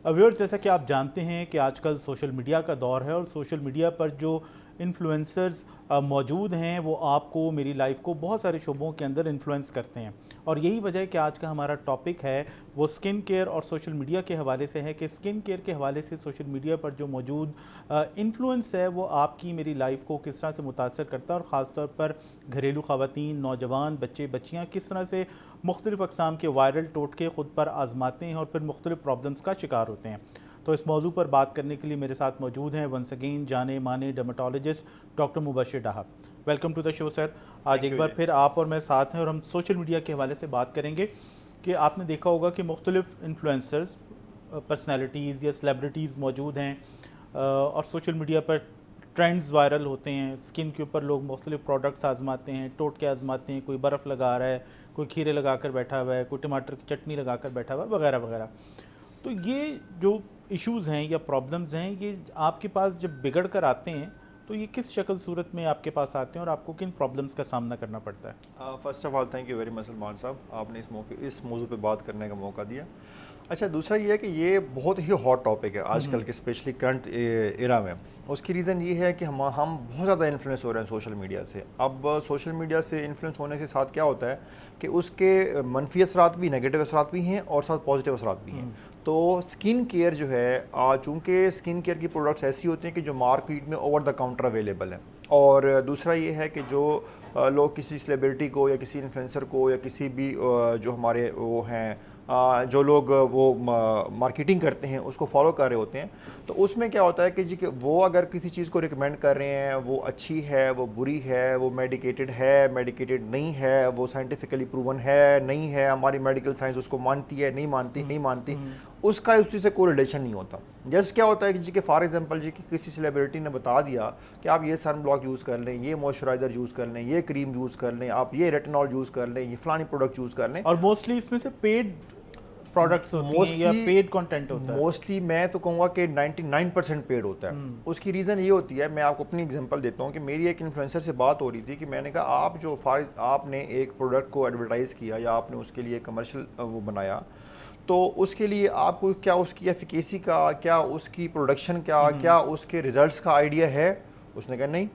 Viewers, जैसा कि आप जानते हैं कि आजकल सोशल मीडिया का दौर है और सोशल मीडिया पर जो इन्फ्लुएंसर्स मौजूद हैं वो आपको, मेरी लाइफ को बहुत सारे शोबों के अंदर इन्फ्लुएंस करते हैं। और यही वजह है कि आज का हमारा टॉपिक है वो स्किन केयर और सोशल मीडिया के हवाले से है कि स्किन केयर के हवाले से सोशल मीडिया पर जो मौजूद इन्फ्लुएंस है वो आपकी, मेरी लाइफ को किस तरह से मुतासर करता है, और ख़ास तौर पर घरेलू ख़वातीन, नौजवान, बच्चे बच्चियाँ किस तरह से मुख्तलिफ़ अक़साम के वायरल टोटके ख़ुद पर आज़माते हैं और फिर मुख्तलिफ़ प्रॉब्लम्स का शिकार होते हैं। तो इस मौजू पर बात करने के लिए मेरे साथ मौजूद हैं वंस अगेन जाने माने डर्मेटोलॉजिस्ट डॉक्टर मुबशिर डाहब। Welcome to the show sir. आज एक बार फिर आप और मैं साथ हैं और हम सोशल मीडिया के हवाले से बात करेंगे कि आपने देखा होगा कि मुख्तलिफ़ इन्फ्लुएंसर्स, पर्सनैलिटीज़ या सेलिब्रिटीज़ मौजूद हैं और सोशल मीडिया पर ट्रेंड्स वायरल होते हैं। स्किन के ऊपर लोग मुख्तलिफ़ प्रोडक्ट्स आजमाते हैं, टोटके आजमाते हैं, कोई बर्फ़ लगा रहा है, कोई खीरे लगा कर बैठा हुआ है, कोई टमाटर की चटनी लगा कर बैठा हुआ है, वगैरह वगैरह। तो ये जो इश्यूज़ हैं या प्रॉब्लम्स हैं, ये आपके पास जब बिगड़ कर आते हैं तो ये किस शक्ल सूरत में आपके पास आते हैं और आपको किन प्रॉब्लम्स का सामना करना पड़ता है? First of all thank you very much Salman साहब, आपने इस मौजू पे बात करने का मौका दिया। अच्छा, दूसरा ये है कि ये बहुत ही हॉट टॉपिक है आजकल के, स्पेशली करंट एरा में। उसकी रीज़न ये है कि हम बहुत ज़्यादा इन्फ्लुएंस हो रहे हैं सोशल मीडिया से। अब सोशल मीडिया से इन्फ्लुएंस होने के साथ क्या होता है कि उसके मनफी असरात भी, नेगेटिव असरात भी हैं और साथ पॉजिटिव असरात भी हैं। तो स्किन केयर जो है, चूँकि स्किन केयर की प्रोडक्ट्स ऐसी होती हैं कि जो मार्केट में ओवर द काउंटर अवेलेबल हैं। और दूसरा ये है कि जो लोग किसी सेलिब्रिटी को या किसी इन्फ्लुएंसर को या किसी भी जो हमारे वो हैं, जो लोग वो मार्केटिंग करते हैं उसको फॉलो कर रहे होते हैं, तो उसमें क्या होता है कि जी कि वो अगर किसी चीज़ को रिकमेंड कर रहे हैं, वो अच्छी है, वो बुरी है, वो मेडिकेटेड है, मेडिकेटेड नहीं है, वो साइंटिफिकली प्रूवन है, नहीं है, हमारी मेडिकल साइंस उसको मानती है, नहीं मानती, उसका उस चीज़ से कोई रिलेशन नहीं होता। जैसे क्या होता है कि जी कि फॉर एग्जांपल जी कि किसी सेलिब्रिटी ने बता दिया कि आप ये सन ब्लॉक यूज़ कर लें, ये मॉइस्चराइज़र यूज़ कर लें, ये क्रीम यूज़ कर लें, आप ये रेटिनॉल यूज़ कर लें, ये फलानी प्रोडक्ट यूज़ कर लें। और मोस्टली इसमें से पेड प्रोडक्ट्स होती हैं या पेड कंटेंट होता है? मोस्टली मैं तो कहूँगा कि 99% पेड होता है। उसकी रीज़न ये होती है, मैं आपको अपनी एग्जांपल देता हूँ कि मेरी एक इन्फ्लुएंसर से बात हो रही थी कि मैंने कहा आपने एक प्रोडक्ट को एडवर्टाइज़ किया या आपने उसके लिए कमर्शियल वो बनाया, तो उसके लिए आपको क्या उसकी एफिकेसी का, क्या उसकी प्रोडक्शन का, क्या उसके रिजल्ट्स का आइडिया है? उसने कहा नहीं।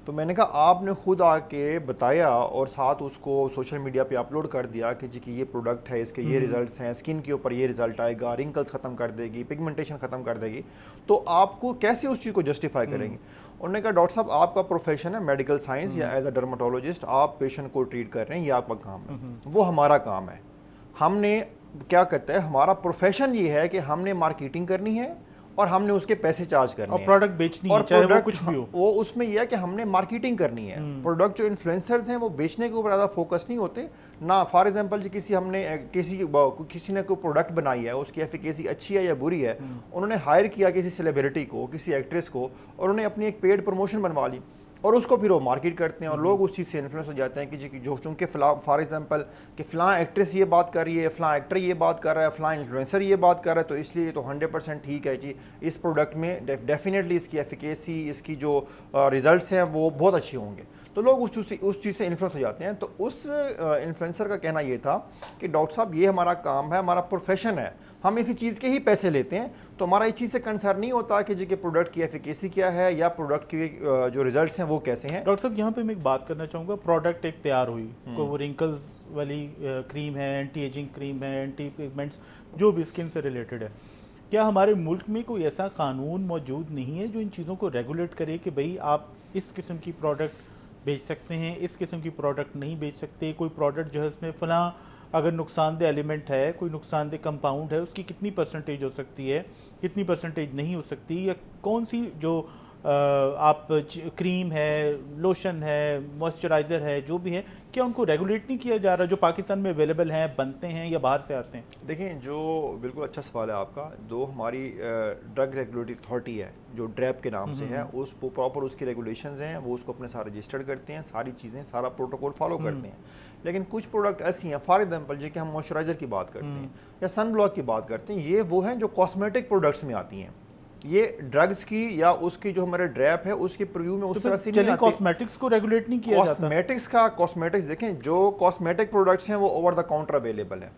तो मैंने कहा आपने खुद आके बताया और साथ उसको सोशल मीडिया पे अपलोड कर दिया कि जी कि ये प्रोडक्ट है, इसके ये रिजल्ट्स हैं, स्किन के ऊपर ये रिजल्ट आएगा, रिंकल्स ख़त्म कर देगी, पिगमेंटेशन ख़त्म कर देगी, तो आपको कैसे उस चीज़ को जस्टिफाई करेंगे? उन्होंने कहा डॉक्टर साहब आपका प्रोफेशन है मेडिकल साइंस या एज अ डर्माटोलॉजिस्ट आप पेशेंट को ट्रीट कर रहे हैं, ये आपका काम है, वो हमारा काम है। हमने क्या कहते हैं, हमारा प्रोफेशन ये है कि हमने मार्केटिंग करनी है और हमने उसके पैसे चार्ज करने और हैं प्रोडक्ट बेचनी और है, चाहे वो प्रोडक्ट कुछ भी हो। वो उसमें यह है कि हमने मार्केटिंग करनी है। प्रोडक्ट जो इन्फ्लुएंसर्स हैं वो बेचने के ऊपर ज़्यादा फोकस नहीं होते ना। फॉर एग्जांपल जी किसी ने कोई प्रोडक्ट बनाई है, उसकी एफिकेसी अच्छी है या बुरी है, उन्होंने हायर किया किसी सेलिब्रिटी को, किसी एक्ट्रेस को, और उन्होंने अपनी एक पेड प्रमोशन बनवा ली और उसको फिर वो मार्केट करते हैं और लोग उस चीज़ से इन्फ्लुएंस हो जाते हैं कि जी जो चूँकि फॉर एग्जांपल कि फ़लाँ एक्ट्रेस ये बात कर रही है, फ़लाँ एक्टर ये बात कर रहा है, फ़लाँ इन्फ्लुएंसर ये बात कर रहा है, तो इसलिए तो 100% ठीक है जी, इस प्रोडक्ट में डेफिनेटली इसकी एफिकेसी, इसकी जो रिजल्ट्स हैं वो बहुत अच्छे होंगे। तो लोग उस चीज़ से इन्फ्लुएंस हो जाते हैं। तो उस इन्फ्लुएंसर का कहना ये था कि डॉक्टर साहब ये हमारा काम है, हमारा प्रोफेशन है, हम इसी चीज़ के ही पैसे लेते हैं, तो हमारा इस चीज़ से कंसर्न नहीं होता कि जी के प्रोडक्ट की एफिकेसी क्या है या प्रोडक्ट के जो रिजल्ट्स हैं वो कैसे हैं। डॉक्टर साहब, यहाँ पे मैं एक बात करना चाहूँगा। प्रोडक्ट एक तैयार हुई, कोई वो रिंकल्स वाली क्रीम है, एंटी एजिंग क्रीम है, एंटी पिगमेंट्स, जो भी स्किन से रिलेटेड है, क्या हमारे मुल्क में कोई ऐसा कानून मौजूद नहीं है जो इन चीज़ों को रेगुलेट करे कि भाई आप इस किस्म की प्रोडक्ट बेच सकते हैं, इस किस्म की प्रोडक्ट नहीं बेच सकते? कोई प्रोडक्ट जो है उसमें फ़लाँ अगर नुकसानदेह एलिमेंट है, कोई नुकसानदेह कंपाउंड है, उसकी कितनी परसेंटेज हो सकती है, कितनी परसेंटेज नहीं हो सकती, या कौन सी जो आप क्रीम है, लोशन है, मॉइस्चराइज़र है, जो भी है, क्या उनको रेगुलेट नहीं किया जा रहा जो पाकिस्तान में अवेलेबल हैं, बनते हैं या बाहर से आते हैं? देखें, जो बिल्कुल अच्छा सवाल है आपका। जो हमारी ड्रग रेगुलेटरी अथॉरिटी है, जो ड्रैप के नाम से है, उस प्रॉपर उसकी रेगुलेशंस हैं, वो उसको अपने साथ रजिस्टर्ड करते हैं, सारी चीज़ें, सारा प्रोटोकॉल फॉलो करते हैं। लेकिन कुछ प्रोडक्ट ऐसी हैं, फॉर एग्जांपल जी कि हम मॉइस्चराइज़र की बात करते हैं या सन ब्लॉक की बात करते हैं, ये वो हैं जो कॉस्मेटिक प्रोडक्ट्स में आती हैं। ये ड्रग्स की या उसकी जो हमारे ड्रैप है उसके प्रीव्यू में उस तरह से नहीं आती। कॉस्मेटिक्स को रेगुलेट नहीं किया जाता? कॉस्मेटिक्स देखें, जो कॉस्मेटिक प्रोडक्ट्स हैं वो ओवर द काउंटर अवेलेबल है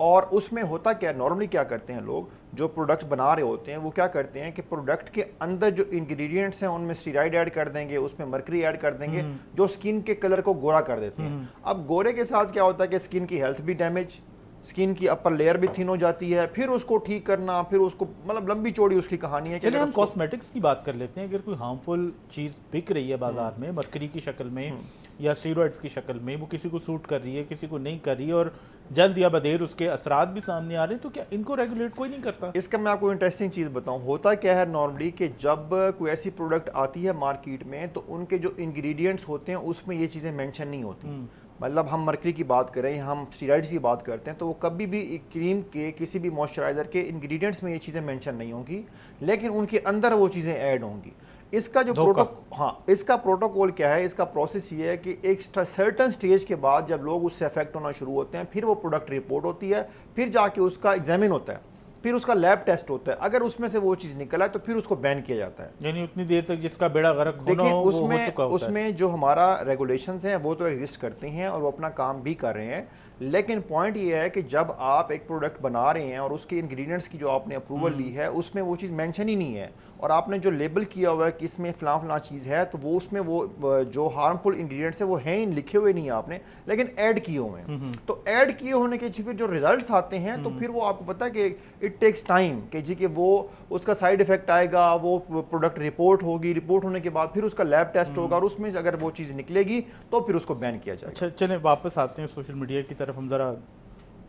और उसमें होता क्या, नॉर्मली क्या करते हैं लोग जो प्रोडक्ट बना रहे होते हैं वो क्या करते हैं कि प्रोडक्ट के अंदर जो इंग्रेडिएंट्स हैं उनमें स्टीरॉइड ऐड कर देंगे, उसमें मर्करी ऐड कर देंगे, जो स्किन के कलर को गोरा कर देते हैं। अब गोरे के साथ क्या होता है कि स्किन की हेल्थ भी डैमेज, स्किन की अपर लेयर भी थिन हो जाती है, फिर उसको ठीक करना, फिर उसको मतलब लंबी चौड़ी उसकी कहानी है। चलिए हम कॉस्मेटिक्स की बात कर लेते हैं। अगर कोई हार्मफुल चीज़ बिक रही है बाजार में मरकरी की शक्ल में या स्टीरॉइड्स की शक्ल में, वो किसी को सूट कर रही है, किसी को नहीं कर रही है, और जल्द या बदेर उसके असरात भी सामने आ रहे हैं, तो क्या इनको रेगुलेट कोई नहीं करता? इसका मैं आपको इंटरेस्टिंग चीज़ बताऊं, होता क्या है नॉर्मली कि जब कोई ऐसी प्रोडक्ट आती है मार्केट में तो उनके जो इंग्रेडिएंट्स होते हैं उसमें ये चीज़ें मेंशन नहीं होती। मतलब हम मर्करी की बात करें, हम स्टीरॉइड्स की बात करते हैं, तो वो कभी भी क्रीम के किसी भी मॉइस्चराइज़र के इंग्रेडिएंट्स में ये चीज़ें मेंशन नहीं होंगी, लेकिन उनके अंदर वो चीज़ें ऐड होंगी। इसका जो इसका प्रोटोकॉल क्या है, इसका प्रोसेस ये है कि एक सर्टन स्टेज के बाद जब लोग उससे अफेक्ट होना शुरू होते हैं, फिर वो प्रोडक्ट रिपोर्ट होती है, फिर जाके उसका एग्जामिन होता है, फिर उसका लैब टेस्ट होता है। अगर उसमें से वो चीज़ निकला है तो फिर उसको बैन किया जाता है। यानी उतनी देर तक जिसका बेड़ा गर्क होना हो वो हो चुका होता है। उसमें जो हमारा रेगुलेशंस हैं वो तो एग्जिस्ट करते हैं और वो अपना काम भी कर रहे हैं, लेकिन पॉइंट ये है कि जब आप एक प्रोडक्ट बना रहे हैं और उसके इंग्रेडिएंट्स की जो आपने अप्रूवल ली है उसमें वो चीज़ मेंशन ही नहीं है, और आपने जो लेबल किया हुआ है कि इसमें फलां चीज़ है, तो वो उसमें वो जो हार्मफुल इंग्रेडिएंट्स है वो हैं लिखे हुए नहीं है आपने, लेकिन ऐड किए हुए हैं। तो ऐड किए होने के फिर जो रिजल्ट्स आते हैं तो फिर वो आपको पता है कि इट टेक्स टाइम कि जी कि वो उसका साइड इफेक्ट आएगा, वो प्रोडक्ट रिपोर्ट होगी, रिपोर्ट होने के बाद फिर उसका लैब टेस्ट होगा, और उसमें अगर वो चीज़ निकलेगी तो फिर उसको बैन किया जाएगा। अच्छा चलें वापस आते हैं सोशल मीडिया की तरफ। हम ज़रा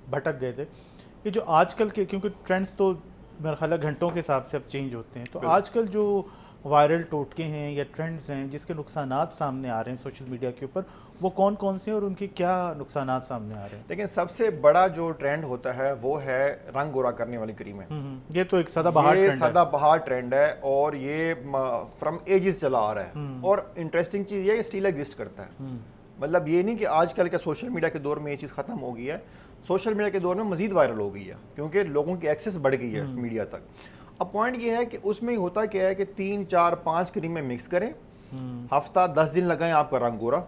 भटक गए थे कि जो आजकल के, क्योंकि ट्रेंड्स तो मेरा ख्याल है घंटों के हिसाब से अब चेंज होते हैं, तो आजकल जो वायरल टोटके हैं या ट्रेंड्स हैं जिसके नुकसानात सामने आ रहे हैं सोशल मीडिया के ऊपर, वो कौन कौन से हैं और उनके क्या नुकसानात सामने आ रहे हैं? लेकिन सबसे बड़ा जो ट्रेंड होता है वो है रंग गोरा करने वाली क्रीमें। ये तो एक सदाबहार ट्रेंड है और ये फ्रॉम एजेस चला आ रहा है। और इंटरेस्टिंग चीज़ ये स्टिल एग्जिस्ट करता है। मतलब ये नहीं कि आजकल के सोशल मीडिया के दौर में ये चीज़ ख़त्म हो गई है, सोशल मीडिया के दौर में मज़ीद वायरल हो गई है क्योंकि लोगों की एक्सेस बढ़ गई है मीडिया तक। अब पॉइंट ये है कि उसमें होता क्या है कि 3, 4, 5 क्रीमें मिक्स करें, हफ्ता 10 दिन लगाएं आपका रंग गोरा,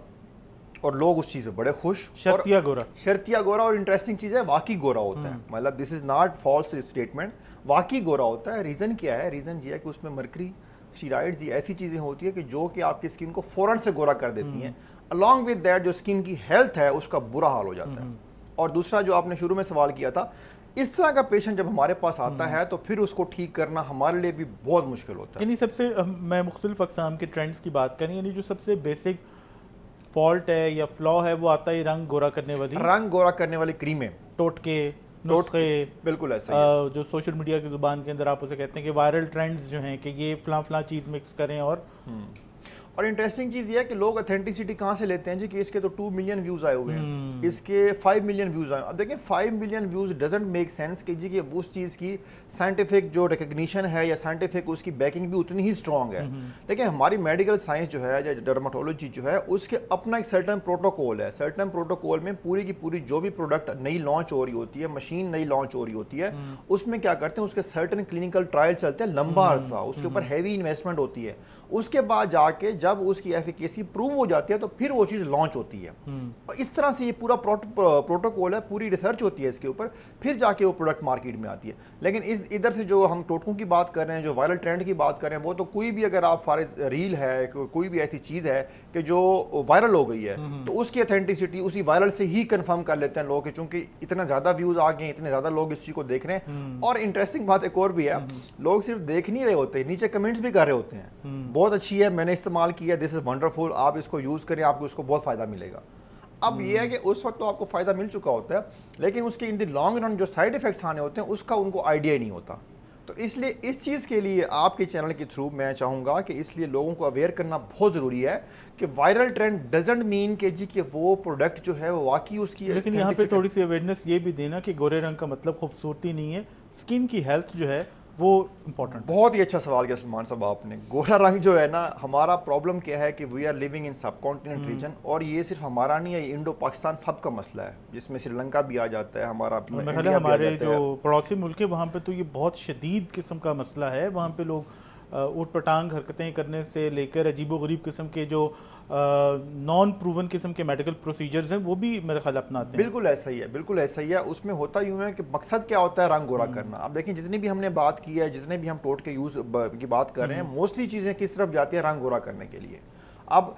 और लोग उस चीज़ पे बड़े खुश। शर्तिया गोरा और इंटरेस्टिंग चीज़ है वाकई गोरा होता है। मतलब this is not false statement, वाकई गोरा होता है। रीज़न क्या है? रीज़न ये है कि उसमें मर्करी, स्टीरॉइड्स, ये ऐसी चीज़ें होती है कि जो कि आपकी स्किन को फ़ौरन से गोरा कर देती हैं। अलॉन्ग विद दैट जो स्किन की हेल्थ है उसका बुरा हाल हो जाता है। और दूसरा जो आपने शुरू में सवाल किया था, इस तरह का पेशेंट जब हमारे पास आता है तो फिर उसको ठीक करना हमारे लिए भी बहुत मुश्किल होता है। यानी सबसे मैं मुख्तलिफ अक़साम के ट्रेंड्स की बात करें, यानी जो सबसे बेसिक फॉल्ट है या फ्लॉ है वो आता है रंग गोरा करने वाली क्रीमें, टोटके, नुस्खे। बिल्कुल ऐसा जो सोशल मीडिया की ज़ुबान के अंदर आप उसे कहते हैं कि वायरल ट्रेंड्स जो हैं कि ये फलां चीज़ मिक्स करें। और इंटरेस्टिंग चीज़ ये है कि लोग ऑथेंटिसिटी कहाँ से लेते हैं जी कि इसके तो 2 मिलियन व्यूज़ आए हुए हैं, इसके 5 मिलियन व्यूज़ आए। अब देखें 5 million views doesn't make sense कि जी कि उस चीज़ की साइंटिफिक जो रिकग्निशन है या साइंटिफिक उसकी बैकिंग भी उतनी ही स्ट्रॉन्ग है। देखिए हमारी मेडिकल साइंस जो है या डर्माटोलॉजी जो है उसके अपना एक सर्टन प्रोटोकॉल है। सर्टन प्रोटोकॉल में पूरी की पूरी जो भी प्रोडक्ट नई लॉन्च हो रही होती है, मशीन नई लॉन्च हो रही होती है, उसमें क्या करते हैं उसके सर्टन क्लिनिकल ट्रायल चलते हैं लंबा अरसा, उसके ऊपर हैवी इन्वेस्टमेंट होती है। उसके बाद जाके जब उसकी एफिकेसी प्रूव हो जाती है तो फिर वो चीज़ लॉन्च होती है। और इस तरह से ये पूरा प्रोटोकॉल है, पूरी रिसर्च होती है इसके ऊपर, फिर जाके वो प्रोडक्ट मार्केट में आती है। लेकिन इधर से जो हम टोटकों की बात कर रहे हैं, जो वायरल ट्रेंड की बात कर रहे हैं, वो तो कोई भी अगर आप फारिज रील है, कोई भी ऐसी चीज़ है कि जो वायरल हो गई है तो उसकी ऑथेंटिसिटी उसी वायरल से ही कंफर्म कर लेते हैं लोग, क्योंकि इतना ज़्यादा व्यूज़ आ गए, इतने ज़्यादा लोग इस चीज़ को देख रहे हैं। और इंटरेस्टिंग बात एक और भी है, लोग सिर्फ देख नहीं रहे होते, नीचे कमेंट्स भी कर रहे होते हैं, बहुत अच्छी है, मैंने इस्तेमाल किया, दिस इज़ वंडरफुल, आप इसको यूज़ करें, आपको इसको बहुत फ़ायदा मिलेगा। अब ये है कि उस वक्त तो आपको फ़ायदा मिल चुका होता है, लेकिन उसके इन द लॉन्ग रन जो साइड इफ़ेक्ट्स आने होते हैं उसका उनको आइडिया ही नहीं होता। तो इसलिए इस चीज़ के लिए आपके चैनल के थ्रू मैं चाहूँगा कि इसलिए लोगों को अवेयर करना बहुत ज़रूरी है कि वायरल ट्रेंड डजंट मीन कि जी कि वो प्रोडक्ट जो है वो वाकई उसकी। लेकिन यहाँ पे थोड़ी सी अवेयरनेस ये भी देना कि गोरे रंग का मतलब खूबसूरती नहीं है, स्किन की हेल्थ जो है वो इम्पोर्टेंट। बहुत ही अच्छा सवाल किया सलमान साहब आपने। गोरा रंग जो है ना, हमारा प्रॉब्लम क्या है कि वी आर लिविंग इन सब कॉन्टिनेंट रीजन, और ये सिर्फ हमारा नहीं है, इंडो पाकिस्तान सब का मसला है, जिसमें श्रीलंका भी आ जाता है, हमारे जो पड़ोसी मुल्क है वहाँ पे तो ये बहुत शदीद किस्म का मसला है। वहाँ पे लोग ऊट पटांग हरकतें करने से लेकर अजीबोगरीब किस्म के जो नॉन प्रूवन किस्म के मेडिकल प्रोसीजर्स हैं वो भी मेरे ख्याल अपनाते हैं। बिल्कुल ऐसा ही है, बिल्कुल ऐसा ही है। उसमें होता यूँ है कि मकसद क्या होता है, रंग गोरा करना। अब देखिए जितनी भी हमने बात की है, जितने भी हम टोट के यूज़ की बात कर रहे हैं, मोस्टली चीज़ें किस तरफ जाती हैं, रंग गोरा करने के लिए। अब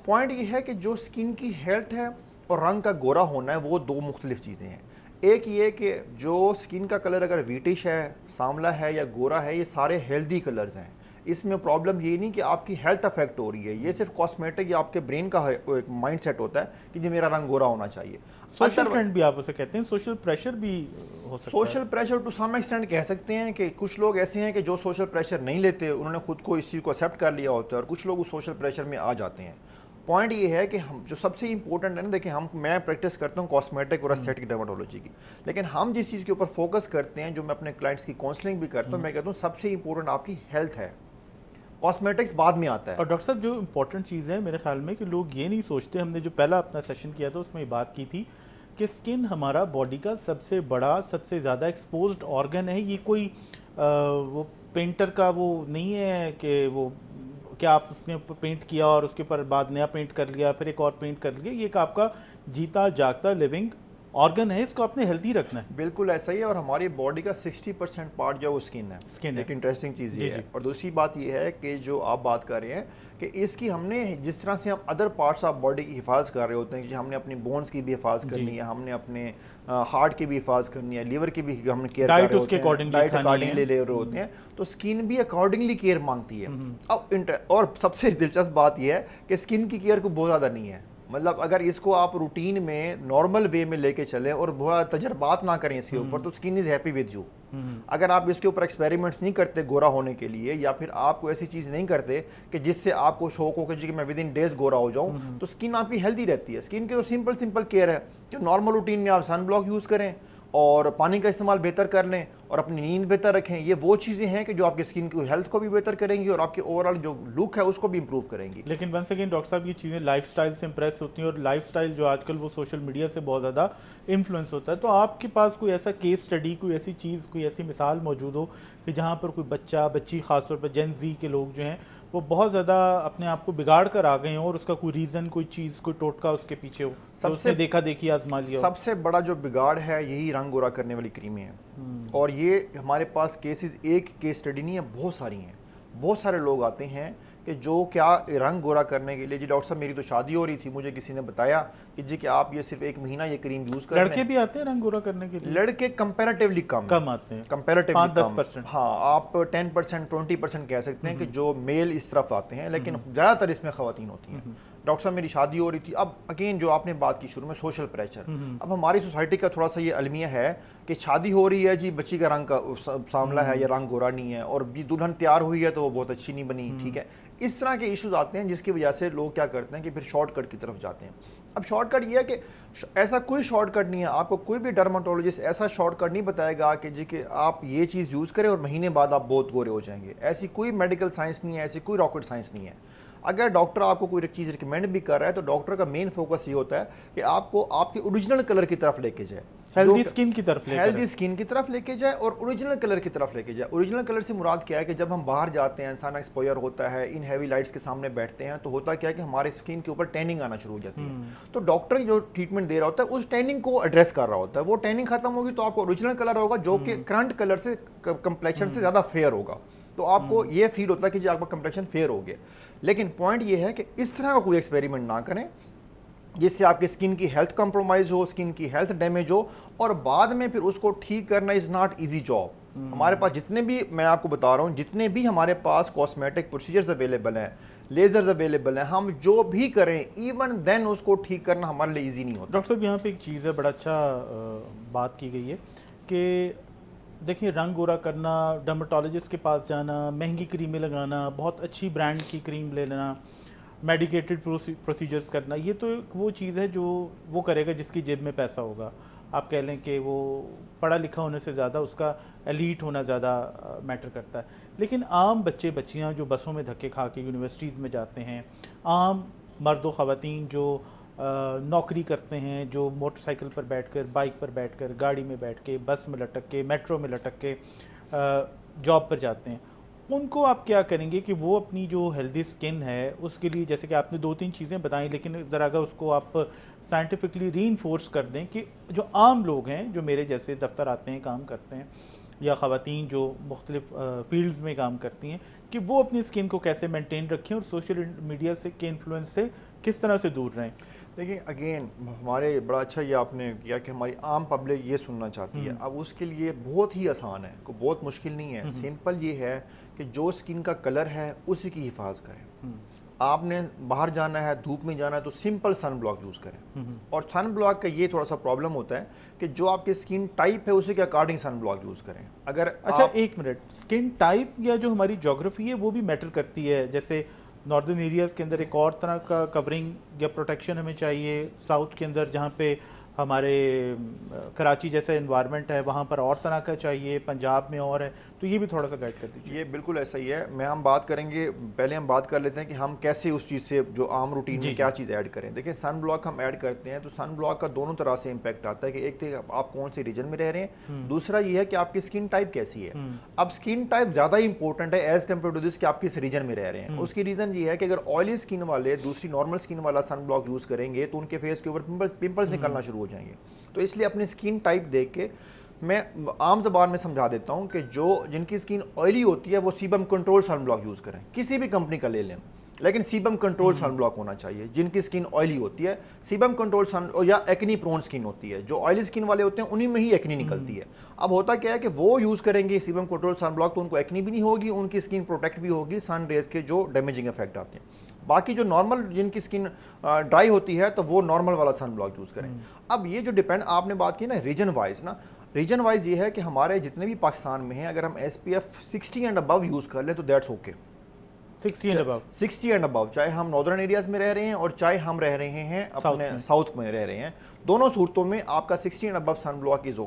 पॉइंट ये है कि जो स्किन की हेल्थ है और रंग का गोरा होना है वो दो मुख्तलिफ चीज़ें हैं। एक ये कि जो स्किन का कलर अगर वीटिश है, सांवला है या गोरा है, ये सारे हेल्दी कलर्स हैं। इसमें प्रॉब्लम ये नहीं कि आपकी हेल्थ अफेक्ट हो रही है, ये सिर्फ कॉस्मेटिक या आपके ब्रेन का एक माइंड सेट होता है कि जी मेरा रंग गोरा होना चाहिए। सोशल ट्रेंड भी आप उसे कहते हैं, सोशल प्रेशर भी हो सकता है। Social pressure to some extent कह सकते हैं कि कुछ लोग ऐसे हैं कि जो सोशल प्रेशर नहीं लेते, उन्होंने खुद को इस चीज़ को एक्सेप्ट कर लिया होता है, और कुछ लोग उस सोशल प्रेशर में आ जाते हैं। पॉइंट ये है कि हम जो सबसे इंपॉर्टेंट है ना, देखिए मैं प्रैक्टिस करता हूँ कॉस्मेटिक और एस्थेटिक डर्मेटोलॉजी की, लेकिन हम जिस चीज़ के ऊपर फोकस करते हैं, जो मैं अपने क्लाइंट्स की काउंसलिंग भी करता हूँ, मैं कहता हूँ सबसे इंपॉर्टेंट आपकी हेल्थ है, कॉस्मेटिक्स बाद में आता है। और डॉक्टर साहब जो इम्पोर्टेंट चीज़ है मेरे ख्याल में कि लोग ये नहीं सोचते, हमने जो पहला अपना सेशन किया था उसमें बात की थी कि स्किन हमारा बॉडी का सबसे बड़ा, सबसे ज़्यादा एक्सपोज्ड ऑर्गन है। ये कोई वो पेंटर का वो नहीं है कि वो क्या आप उसने पेंट किया और उसके ऊपर बाद नया पेंट कर लिया, फिर एक और पेंट कर लिया। ये एक आपका जीता जागता लिविंग ऑर्गन है, इसको आपने हेल्दी रखना है। बिल्कुल ऐसा ही है। और हमारी बॉडी का 60% पार्ट जो है वो स्किन है। एक इंटरेस्टिंग चीज़ ये है। और दूसरी बात ये है कि जो आप बात कर रहे हैं कि इसकी हमने जिस तरह से हम अदर पार्ट्स ऑफ बॉडी की हिफाज कर रहे होते हैं कि हमने अपनी बोन्स की भी हिफाज करनी है, हमने अपने हार्ट की भी हिफाज करनी है, लीवर की भी हमने केयर कर रहे होते हैं, डाइट अकॉर्डिंगली ले रहे होते हैं, तो स्किन भी अकॉर्डिंगली केयर मांगती है। अब और सबसे दिलचस्प बात यह है कि स्किन की केयर को बहुत ज़्यादा नहीं है। मतलब अगर इसको आप रूटीन में नॉर्मल वे में लेके चलें और बहुत तजर्बात ना करें इसके ऊपर, तो skin is happy with you. अगर आप इसके ऊपर एक्सपेरिमेंट्स नहीं करते गोरा होने के लिए, या फिर आप कोई ऐसी चीज़ नहीं करते कि जिससे आपको शौक हो कि मैं विद इन डेज गोरा हो जाऊं, तो स्किन आपकी हेल्दी रहती है। स्किन की तो सिंपल केयर है कि नॉर्मल रूटीन में आप सन ब्लॉक यूज़ करें और पानी का इस्तेमाल बेहतर कर लें और अपनी नींद बेहतर रखें। ये वो चीज़ें हैं कि जो आपकी स्किन की हेल्थ को भी बेहतर करेंगी और आपके ओवरऑल जो लुक है उसको भी इंप्रूव करेंगी। लेकिन वंस अगेन डॉक्टर साहब, ये चीज़ें लाइफस्टाइल से इंप्रेस होती हैं, और लाइफस्टाइल जो आजकल वो सोशल मीडिया से बहुत ज़्यादा इन्फ्लुएंस होता है। तो आपके पास कोई ऐसा केस स्टडी, कोई ऐसी चीज़, कोई ऐसी मिसाल मौजूद हो कि जहाँ पर कोई बच्ची ख़ासतौर पर जेन ज़ी के लोग जो हैं वो बहुत ज़्यादा अपने आप को बिगाड़ कर आ गए हों, और उसका कोई रीज़न, कोई चीज़, कोई टोटका उसके पीछे हो, सबसे देखा देखी आजमा लिया हो? सबसे बड़ा जो बिगाड़ है यही रंग गोरा करने वाली क्रीमें हैं। और ये हमारे पास केसेस एक केस स्टडी नहीं है, बहुत सारी हैं। बहुत सारे लोग आते हैं कि जो क्या रंग गोरा करने के लिए, जी डॉक्टर साहब मेरी तो शादी हो रही थी, मुझे किसी ने बताया कि जी कि आप ये सिर्फ 1 महीना ये क्रीम यूज़ करें। लड़के भी आते हैं रंग गोरा करने के लिए? लड़के कंपैरेटिवली कम आते हैं, कंपैरेटिवली 5-10%। हाँ, आप 10% 20% कह सकते हैं कि जो मेल इस तरफ आते हैं, लेकिन ज़्यादातर इसमें ख़वातीन होती हैं। डॉक्टर साहब मेरी शादी हो रही थी। अब अगेन जो आपने बात की शुरू में, सोशल प्रेशर, अब हमारी सोसाइटी का थोड़ा सा ये अलमिया है कि शादी हो रही है जी, बच्ची का रंग का सांवला है या रंग गोरा नहीं है, और दुल्हन तैयार हुई है तो वो बहुत अच्छी नहीं बनी, ठीक है। इस तरह के इश्यूज आते हैं जिसकी वजह से लोग क्या करते हैं कि फिर शॉर्टकट की तरफ जाते हैं। अब शॉर्टकट ये है कि ऐसा कोई शॉर्टकट नहीं है, आपको कोई भी डर्माटोलॉजिस्ट ऐसा शॉर्टकट नहीं बताएगा कि जी कि आप ये चीज़ यूज़ करें और महीने बाद आप बहुत गोरे हो जाएंगे। ऐसी कोई मेडिकल साइंस नहीं है, ऐसी कोई रॉकेट साइंस नहीं है। अगर डॉक्टर आपको कोई चीज़ रिकमेंड भी कर रहा है तो डॉक्टर का मेन फोकस ये होता है कि आपको आपके ओरिजिनल कलर की तरफ लेके जाए, हेल्दी स्किन की तरफ लेके जाए और ओरिजिनल कलर की तरफ लेके जाए। ओरिजिनल कलर से मुराद क्या है कि जब हम बाहर जाते हैं, इंसान एक्सपोजर होता है, इन हैवी लाइट्स के सामने बैठते हैं, तो होता क्या है कि हमारे स्किन के ऊपर टैनिंग आना शुरू हो जाती है। तो डॉक्टर जो ट्रीटमेंट दे रहा होता है उस टैनिंग को एड्रेस कर रहा होता है। वो टैनिंग खत्म होगी तो आपको ओरिजिनल कलर होगा जो कि करंट कलर से, कंप्लेक्शन से ज़्यादा फेयर होगा। तो आपको ये फील होता है कि जी आपका कंप्लेक्शन फेयर हो गया। लेकिन पॉइंट ये है कि इस तरह का कोई एक्सपेरिमेंट ना करें जिससे आपकी स्किन की हेल्थ कंप्रोमाइज हो, स्किन की हेल्थ डैमेज हो, और बाद में फिर उसको ठीक करना इज़ नॉट ईजी जॉब। हमारे पास जितने भी, मैं आपको बता रहा हूँ, जितने भी हमारे पास कॉस्मेटिक प्रोसीजर्स अवेलेबल हैं, लेजर्स अवेलेबल हैं, हम जो भी करें इवन देन उसको ठीक करना हमारे लिए ईजी नहीं होता। डॉक्टर साहब यहाँ पे एक चीज़ है, बड़ा अच्छा बात की गई है कि देखिए रंग गोरा करना, डर्मेटोलॉजिस्ट के पास जाना, महंगी क्रीमें लगाना, बहुत अच्छी ब्रांड की क्रीम ले लेना, मेडिकेटेड प्रोसीजर्स करना, ये तो वो चीज़ है जो वो करेगा जिसकी जेब में पैसा होगा। आप कह लें कि वो पढ़ा लिखा होने से ज़्यादा उसका एलीट होना ज़्यादा मैटर करता है। लेकिन आम बच्चे बच्चियाँ जो बसों में धक्के खा के यूनिवर्सिटीज़ में जाते हैं, आम मर्द व ख़वातीन जो नौकरी करते हैं, जो मोटरसाइकिल पर बैठकर, बाइक पर बैठकर, गाड़ी में बैठ के, बस में लटक के, मेट्रो में लटक के जॉब पर जाते हैं, उनको आप क्या करेंगे कि वो अपनी जो हेल्दी स्किन है उसके लिए, जैसे कि आपने 2-3 चीज़ें बताई, लेकिन ज़रा अगर उसको आप साइंटिफिकली रीइंफोर्स कर दें कि जो आम लोग हैं, जो मेरे जैसे दफ्तर आते हैं, काम करते हैं, या ख़वातीन जो मुख्तलिफ फील्ड्स में काम करती हैं, कि वो अपनी स्किन को कैसे मेंटेन रखें और सोशल मीडिया से के इन्फ्लुएंस से किस तरह से दूर रहें? देखिए अगेन हमारे बड़ा अच्छा ये आपने किया कि हमारी आम पब्लिक ये सुनना चाहती है। अब उसके लिए बहुत ही आसान है, कोई बहुत मुश्किल नहीं है। सिंपल ये है कि जो स्किन का कलर है उसी की हिफाजत करें। आपने बाहर जाना है, धूप में जाना है, तो सिंपल सन ब्लॉक यूज़ करें। और सन ब्लॉक का ये थोड़ा सा प्रॉब्लम होता है कि जो आपकी स्किन टाइप है उसी के अकॉर्डिंग सन ब्लॉक यूज़ करें। अगर अच्छा, एक मिनट, स्किन टाइप या जो हमारी ज्योग्राफी है वो भी मैटर करती है? जैसे नॉर्दर्न एरियाज़ के अंदर एक और तरह का कवरिंग या प्रोटेक्शन हमें चाहिए, साउथ के अंदर जहाँ पे हमारे कराची जैसा इन्वायरमेंट है वहाँ पर और तरह का चाहिए, पंजाब में और है, तो ये भी थोड़ा सा गाइड कर दीजिए। ये बिल्कुल ऐसा ही है। हम बात करेंगे, पहले हम बात कर लेते हैं कि हम कैसे उस चीज़ से जो आम रूटीन में क्या चीज़ ऐड करें। देखिए सन ब्लॉक हम ऐड करते हैं तो सन ब्लॉक का दोनों तरह से इम्पैक्ट आता है कि एक तो आप कौन से रीजन में रह रहे हैं, दूसरा ये है कि आपकी स्किन टाइप कैसी है। अब स्किन टाइप ज़्यादा इंपॉर्टेंट है एज कम्पेयर टू दिस कि आप किस रीजन में रह रहे हैं। उसकी रीज़न ये है कि अगर ऑयली स्किन वाले दूसरी नॉर्मल स्किन वाला सन ब्लॉक यूज़ करेंगे तो उनके फेस के ऊपर पिंपल्स निकलना शुरू हो जाएंगे। तो इसलिए अपनी स्किन टाइप देख के मैं आम ज़बान में समझा देता हूं कि जो जिनकी स्किन ऑयली होती है वो sebum control sunblock use करें, किसी भी कंपनी का ले लें, लेकिन सीबम कंट्रोल सन ब्लॉक होना चाहिए। जिनकी स्किन ऑयली होती है, सीबम कंट्रोल सन, या एक्नी प्रोन स्किन होती है, जो ऑयली स्किन वाले होते हैं उन्हीं में ही एक्नी निकलती है। अब होता क्या है कि वो यूज़ करेंगे सीबम कंट्रोल सन ब्लॉक तो उनको एक्नी भी नहीं होगी, उनकी स्किन प्रोटेक्ट भी होगी सन रेज के जो डैमेजिंग इफेक्ट आते हैं। बाकी जो नॉर्मल जिनकी स्किन ड्राई होती है तो वो नॉर्मल वाला सन ब्लॉक यूज़ करें। अब ये जो डिपेंड आपने बात की ना रीजन वाइज, ना रीजन वाइज ये है कि हमारे जितने भी पाकिस्तान में हैं अगर हम SPF 60 एंड अबव यूज़ कर लें तो that's okay. 60 and above, 60 and above, चाहे हम नॉर्दर्न एरियाज में रह रहे हैं और चाहे हम रह रहे हैं अपने साउथ में रह रहे हैं, दोनों सूरतों में आपका 60 and above sunblock is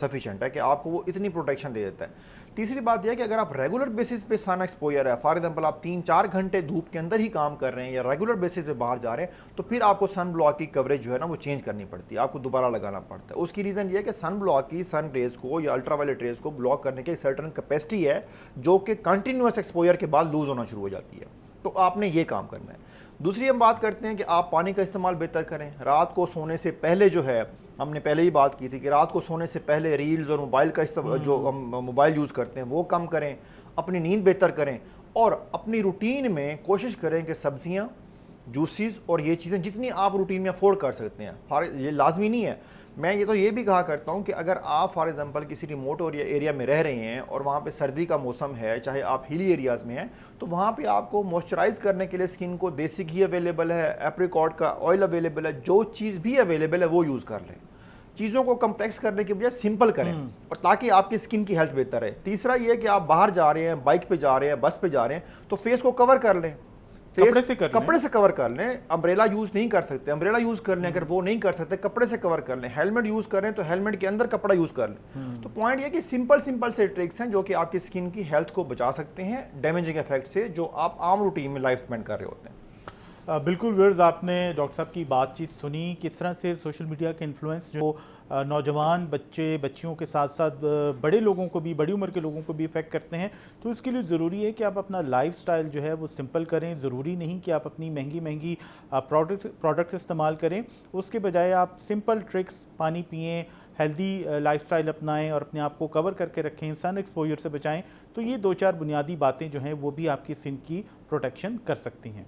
sufficient है कि आपको वो इतनी प्रोटेक्शन दे देता है। तीसरी बात यह है कि अगर आप रेगुलर बेसिस पे सन एक्सपोजर है, फॉर एग्जांपल आप 3-4 घंटे धूप के अंदर ही काम कर रहे हैं या रेगुलर बेसिस पे बाहर जा रहे हैं, तो फिर आपको सन ब्लॉक की कवरेज जो है ना वो चेंज करनी पड़ती है, आपको दोबारा लगाना पड़ता है। उसकी रीज़न ये है कि सन ब्लॉक की सन रेज को या अल्ट्रावायलेट रेज को ब्लॉक करने की सर्टन कैपेसिटी है जो कि कंटिन्यूस एक्सपोजर के बाद लूज होना शुरू हो जाती है। तो आपने ये काम करना है। दूसरी हम बात करते हैं कि आप पानी का इस्तेमाल बेहतर करें। रात को सोने से पहले जो है, हमने पहले ही बात की थी कि रात को सोने से पहले रील्स और मोबाइल का जो हम मोबाइल यूज़ करते हैं वो कम करें, अपनी नींद बेहतर करें और अपनी रूटीन में कोशिश करें कि सब्जियां, जूसेस और ये चीज़ें जितनी आप रूटीन में अफोर्ड कर सकते हैं। ये लाजमी नहीं है, मैं ये भी कहा करता हूँ कि अगर आप फॉर एग्जांपल किसी रिमोट एरिया में रह रहे हैं और वहाँ पे सर्दी का मौसम है, चाहे आप हिली एरियाज़ में हैं, तो वहाँ पे आपको मॉइस्चराइज करने के लिए स्किन को देसी घी अवेलेबल है, एप्रिकॉट का ऑयल अवेलेबल है, जो चीज़ भी अवेलेबल है वो यूज़ कर लें। चीज़ों को कम्प्लेक्स करने के बजाय सिंपल करें और ताकि आपकी स्किन की हेल्थ बेहतर है। तीसरा ये कि आप बाहर जा रहे हैं, बाइक पे जा रहे हैं, बस पे जा रहे हैं, तो फेस को कवर कर लें, कपड़े से कवर कर लें। अम्ब्रेला यूज़ नहीं कर सकते, अम्ब्रेला यूज़ कर लें, अगर वो नहीं कर सकते कपड़े से कवर कर लें। हेलमेट यूज़ करें तो हेलमेट के अंदर कपड़ा यूज़ कर लें। तो पॉइंट ये कि सिंपल से ट्रिक्स हैं जो कि आपकी स्किन की हेल्थ को बचा सकते हैं डैमेजिंग इफेक्ट से जो आप आम रूटीन में लाइफ स्पेंड कर रहे होते हैं। बिल्कुल व्यूअर्स, आपने डॉक्टर साहब की बातचीत सुनी, किस तरह से सोशल मीडिया के इन्फ्लुएंस जो नौजवान बच्चियों के साथ साथ बड़े लोगों को भी, बड़ी उम्र के लोगों को भी इफ़ेक्ट करते हैं। तो इसके लिए ज़रूरी है कि आप अपना लाइफस्टाइल जो है वो सिंपल करें। ज़रूरी नहीं कि आप अपनी महंगी प्रोडक्ट्स इस्तेमाल करें, उसके बजाय आप सिंपल ट्रिक्स, पानी पिएँ, हेल्दी लाइफस्टाइल अपनाएं और अपने आप को कवर करके रखें, सन एक्सपोजर से बचाएं। तो ये 2-4 बुनियादी बातें जो हैं वो भी आपकी स्किन की प्रोटेक्शन कर सकती हैं।